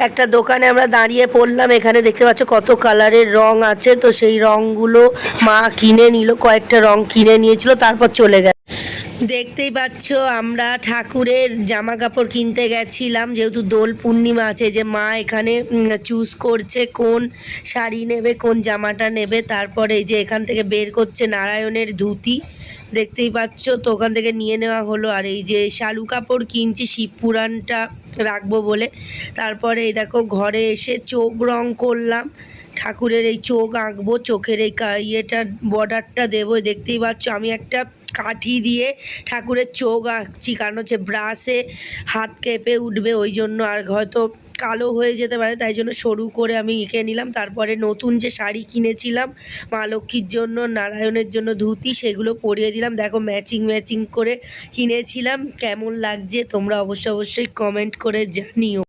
একটা দোকানে আমরা দাঁড়িয়ে পড়লাম। এখানে দেখতে পাচ্ছ কত কালারের রং আছে, তো সেই রংগুলো মা কিনে নিল, কয়েকটা রং কিনে নিয়েছিল, তারপর চলে গেল। দেখতেই পাচ্ছ আমরা ঠাকুরের জামা কাপড় কিনতে গেছিলাম, যেহেতু দোল পূর্ণিমা আছে, যে মা এখানে চুজ করছে কোন শাড়ি নেবে, কোন জামাটা নেবে। তারপরে এই যে এখান থেকে বের করছে নারায়ণের ধুতি, দেখতেই পাচ্ছ, তো ওখান থেকে নিয়ে নেওয়া হলো। আর এই যে শালু কাপড় কিনছি শিব পুরাণটা রাখবো বলে। তারপরে এই দেখো ঘরে এসে চোখ রং করলাম, ঠাকুরের এই চোখ আঁকবো, চোখের এই ইয়েটার বর্ডারটা দেবো। দেখতেই পাচ্ছ আমি একটা কাঠি দিয়ে ঠাকুরের চোখ আঁকছি, কারণ হচ্ছে ব্রাশে হাত কেঁপে উঠবে ওই জন্য, আর হয়তো কালো হয়ে যেতে পারে, তাই জন্য সরু করে আমি এঁকে নিলাম। তারপরে নতুন যে শাড়ি কিনেছিলাম মা লক্ষ্মীর জন্য, নারায়ণের জন্য ধুতি, সেগুলো পরিয়ে দিলাম। দেখো ম্যাচিং ম্যাচিং করে কিনেছিলাম, কেমন লাগছে তোমরা অবশ্যই কমেন্ট করে জানিও।